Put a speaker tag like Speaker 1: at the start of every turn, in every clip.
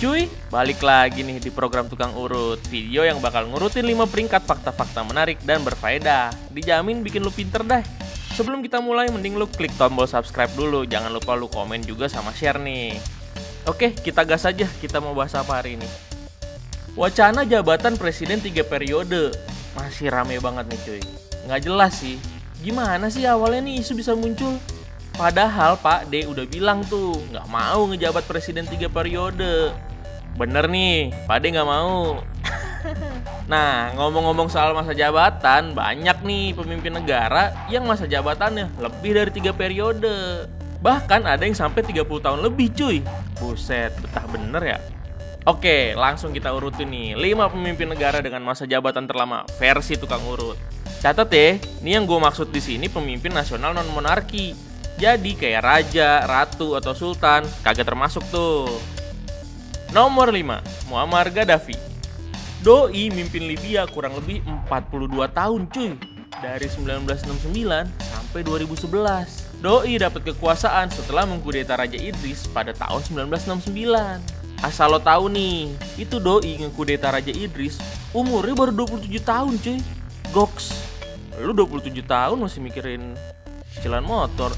Speaker 1: Cuy, balik lagi nih di program Tukang Urut. Video yang bakal ngurutin 5 peringkat fakta-fakta menarik dan berfaedah. Dijamin bikin lu pinter dah. Sebelum kita mulai, mending lu klik tombol subscribe dulu. Jangan lupa lu komen juga sama share nih. Oke, kita gas aja. Kita mau bahas apa hari ini? Wacana jabatan presiden 3 periode. Masih rame banget nih cuy. Nggak jelas sih. Gimana sih awalnya nih isu bisa muncul? Padahal Pak D udah bilang tuh nggak mau ngejabat presiden 3 periode. Bener nih, Pak D nggak mau. Nah, ngomong-ngomong soal masa jabatan, banyak nih pemimpin negara yang masa jabatannya lebih dari 3 periode. Bahkan ada yang sampai 30 tahun lebih cuy. Buset, betah bener ya. Oke, langsung kita urutin nih 5 pemimpin negara dengan masa jabatan terlama versi Tukang Urut. Catat ya, ini yang gue maksud di sini pemimpin nasional non monarki. Jadi kayak raja, ratu, atau sultan kagak termasuk tuh. Nomor 5, Muammar Gaddafi. Doi mimpin Libya kurang lebih 42 tahun cuy. Dari 1969 sampai 2011. Doi dapat kekuasaan setelah mengkudeta Raja Idris pada tahun 1969. Asal lo tahu nih, itu Doi ngekudeta Raja Idris umurnya baru 27 tahun cuy. Goks. Lu 27 tahun masih mikirin cicilan motor.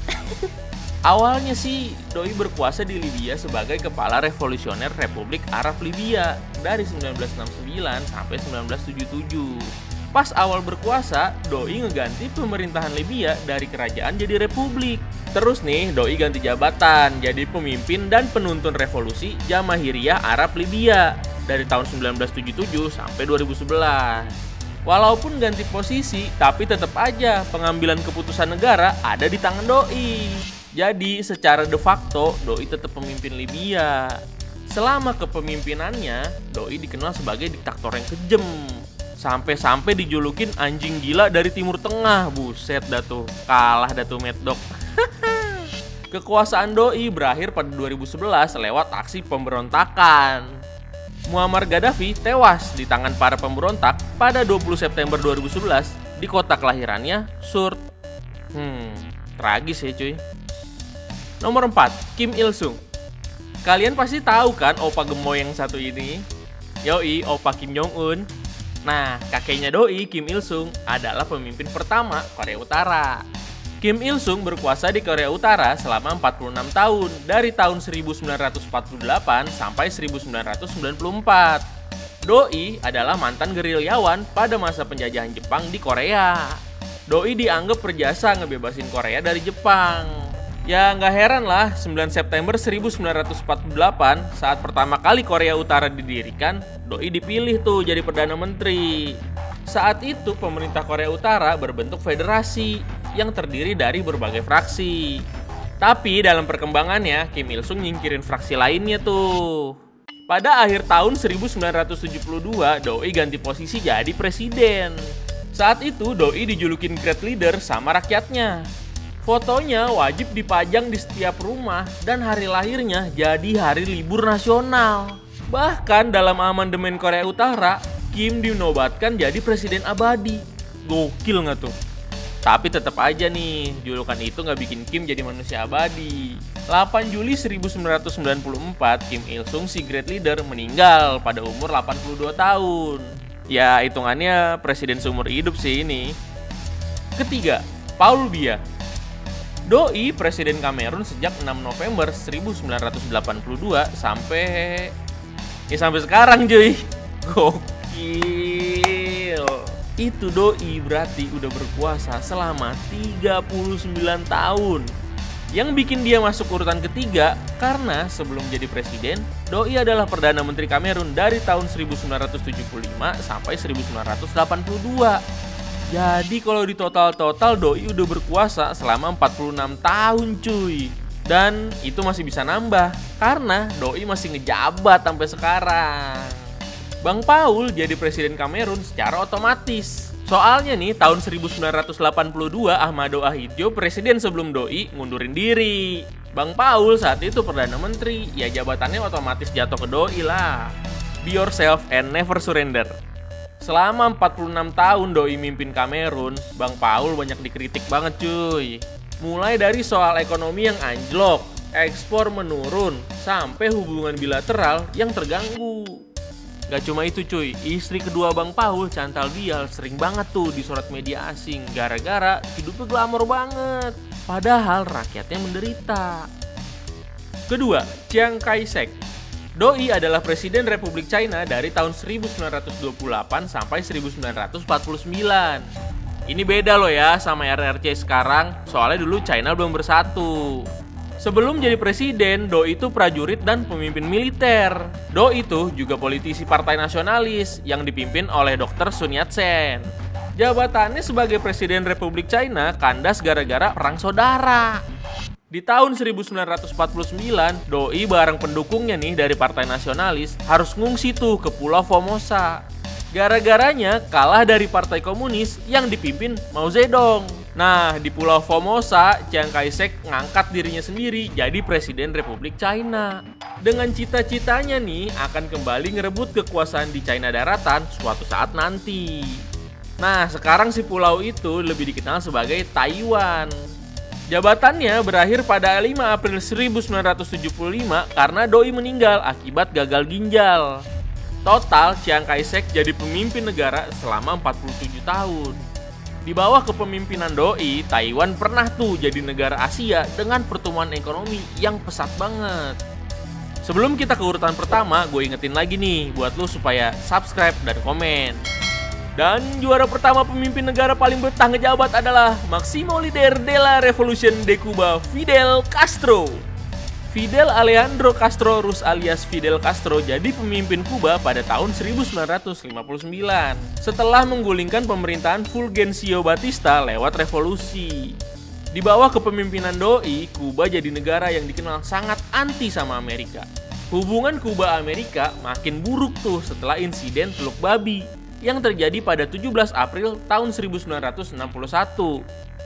Speaker 1: Awalnya sih Doi berkuasa di Libya sebagai kepala revolusioner Republik Arab Libya dari 1969 sampai 1977. Pas awal berkuasa, Doi ngeganti pemerintahan Libya dari kerajaan jadi republik. Terus nih Doi ganti jabatan jadi pemimpin dan penuntun revolusi Jamahiriyah Arab Libya dari tahun 1977 sampai 2011. Walaupun ganti posisi, tapi tetap aja pengambilan keputusan negara ada di tangan Doi. Jadi secara de facto, Doi tetap pemimpin Libya. Selama kepemimpinannya, Doi dikenal sebagai diktator yang kejam. Sampai-sampai dijulukin anjing gila dari Timur Tengah. Buset dah tuh, kalah dah tuh Mad Dog. Kekuasaan Doi berakhir pada 2011 lewat aksi pemberontakan. Muammar Gaddafi tewas di tangan para pemberontak pada 20 September 2011 di kota kelahirannya, Surt. Tragis ya cuy. Nomor 4, Kim Il Sung. Kalian pasti tahu kan opa gemoy yang satu ini? Yoi, opa Kim Jong Un. Nah, kakeknya Doi, Kim Il Sung, adalah pemimpin pertama Korea Utara. Kim Il Sung berkuasa di Korea Utara selama 46 tahun dari tahun 1948 sampai 1994. Doi adalah mantan gerilyawan pada masa penjajahan Jepang di Korea. Doi dianggap berjasa ngebebasin Korea dari Jepang. Ya nggak heran lah, 9 September 1948 saat pertama kali Korea Utara didirikan, Doi dipilih tuh jadi Perdana Menteri. Saat itu pemerintah Korea Utara berbentuk federasi yang terdiri dari berbagai fraksi. Tapi dalam perkembangannya, Kim Il Sung nyingkirin fraksi lainnya tuh. Pada akhir tahun 1972, Doi ganti posisi jadi presiden. Saat itu, Doi dijulukin Great Leader sama rakyatnya. Fotonya wajib dipajang di setiap rumah dan hari lahirnya jadi hari libur nasional. Bahkan dalam amandemen Korea Utara, Kim dinobatkan jadi presiden abadi. Gokil nggak tuh? Tapi tetap aja nih, julukan itu nggak bikin Kim jadi manusia abadi. 8 Juli 1994, Kim Il Sung si Great Leader meninggal pada umur 82 tahun. Ya, hitungannya presiden seumur hidup sih ini. Ketiga, Paul Biya. Doi presiden Kamerun sejak 6 November 1982 sampai sekarang cuy. Gokil. Itu Doi berarti udah berkuasa selama 39 tahun. Yang bikin dia masuk urutan ketiga karena sebelum jadi presiden, Doi adalah Perdana Menteri Kamerun dari tahun 1975 sampai 1982. Jadi kalau di total Doi udah berkuasa selama 46 tahun cuy. Dan itu masih bisa nambah karena Doi masih ngejabat sampai sekarang. Bang Paul jadi presiden Kamerun secara otomatis. Soalnya nih tahun 1982 Ahmadou Ahidjo presiden sebelum Doi ngundurin diri. Bang Paul saat itu Perdana Menteri, ya jabatannya otomatis jatuh ke Doi lah. Be yourself and never surrender. Selama 46 tahun Doi mimpin Kamerun, Bang Paul banyak dikritik banget cuy. Mulai dari soal ekonomi yang anjlok, ekspor menurun, sampai hubungan bilateral yang terganggu. Gak cuma itu cuy, istri kedua Bang Paul, Chantal Bial, sering banget tuh disorot media asing gara-gara hidupnya glamor banget. Padahal rakyatnya menderita. Kedua, Chiang Kai-shek. Doi adalah Presiden Republik China dari tahun 1928 sampai 1949. Ini beda loh ya sama RRC sekarang, soalnya dulu China belum bersatu. Sebelum jadi presiden, Doi itu prajurit dan pemimpin militer. Doi itu juga politisi partai nasionalis yang dipimpin oleh Dr. Sun Yat-sen. Jabatannya sebagai Presiden Republik China kandas gara-gara perang saudara. Di tahun 1949, Doi bareng pendukungnya nih dari partai nasionalis harus ngungsi tuh ke Pulau Formosa. Gara-garanya kalah dari partai komunis yang dipimpin Mao Zedong. Nah, di Pulau Formosa, Chiang Kai-shek ngangkat dirinya sendiri jadi Presiden Republik China. Dengan cita-citanya nih akan kembali ngerebut kekuasaan di China daratan suatu saat nanti. Nah, sekarang si pulau itu lebih dikenal sebagai Taiwan. Jabatannya berakhir pada 5 April 1975 karena Doi meninggal akibat gagal ginjal. Total, Chiang Kai-shek jadi pemimpin negara selama 47 tahun. Di bawah kepemimpinan Doi, Taiwan pernah tuh jadi negara Asia dengan pertumbuhan ekonomi yang pesat banget. Sebelum kita ke urutan pertama, gue ingetin lagi nih buat lo supaya subscribe dan komen. Dan juara pertama pemimpin negara paling betah ngejabat adalah Máximo Líder de la Revolución de Cuba, Fidel Castro. Fidel Alejandro Castro Ruz alias Fidel Castro jadi pemimpin Kuba pada tahun 1959 setelah menggulingkan pemerintahan Fulgencio Batista lewat revolusi. Di bawah kepemimpinan Doi, Kuba jadi negara yang dikenal sangat anti sama Amerika. Hubungan Kuba-Amerika makin buruk tuh setelah insiden Teluk Babi yang terjadi pada 17 April tahun 1961.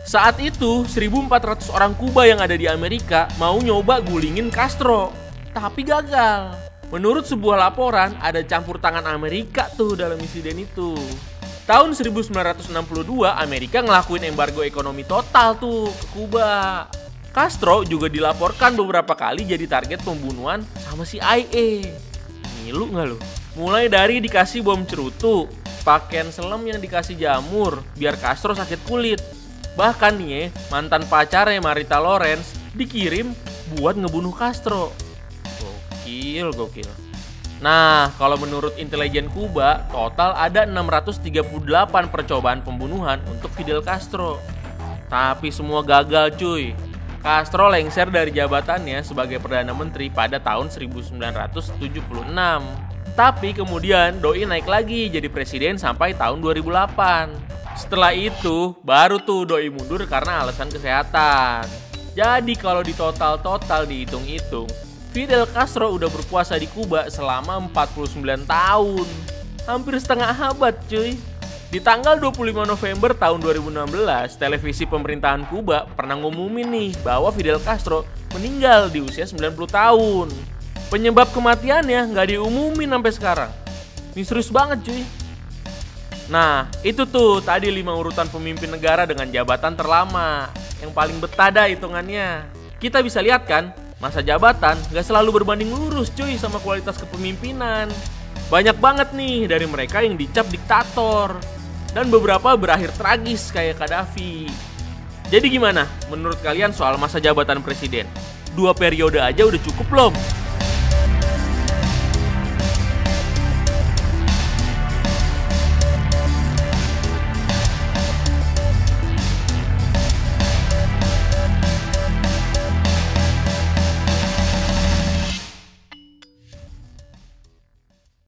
Speaker 1: Saat itu, 1.400 orang Kuba yang ada di Amerika mau nyoba gulingin Castro, tapi gagal. Menurut sebuah laporan, ada campur tangan Amerika tuh dalam insiden itu. Tahun 1962, Amerika ngelakuin embargo ekonomi total tuh ke Kuba. Castro juga dilaporkan beberapa kali jadi target pembunuhan sama CIA. Ngilu nggak lu? Mulai dari dikasih bom cerutu, pakaian selam yang dikasih jamur biar Castro sakit kulit. Bahkan nih mantan pacarnya Marita Lawrence dikirim buat ngebunuh Castro. Gokil. Nah, kalau menurut intelijen Kuba, total ada 638 percobaan pembunuhan untuk Fidel Castro. Tapi semua gagal cuy. Castro lengser dari jabatannya sebagai Perdana Menteri pada tahun 1976. Tapi kemudian Doi naik lagi jadi presiden sampai tahun 2008. Setelah itu, baru tuh Doi mundur karena alasan kesehatan. Jadi kalau di total dihitung-hitung, Fidel Castro udah berkuasa di Kuba selama 49 tahun. Hampir setengah abad cuy. Di tanggal 25 November tahun 2016, televisi pemerintahan Kuba pernah ngumumin nih bahwa Fidel Castro meninggal di usia 90 tahun. Penyebab kematiannya nggak diumumin sampai sekarang. Misterius banget cuy. Nah, itu tuh tadi 5 urutan pemimpin negara dengan jabatan terlama. Yang paling betah dah hitungannya. Kita bisa lihat kan, masa jabatan gak selalu berbanding lurus cuy sama kualitas kepemimpinan. Banyak banget nih dari mereka yang dicap diktator. Dan beberapa berakhir tragis kayak Gaddafi. Jadi gimana menurut kalian soal masa jabatan presiden? 2 periode aja udah cukup belum?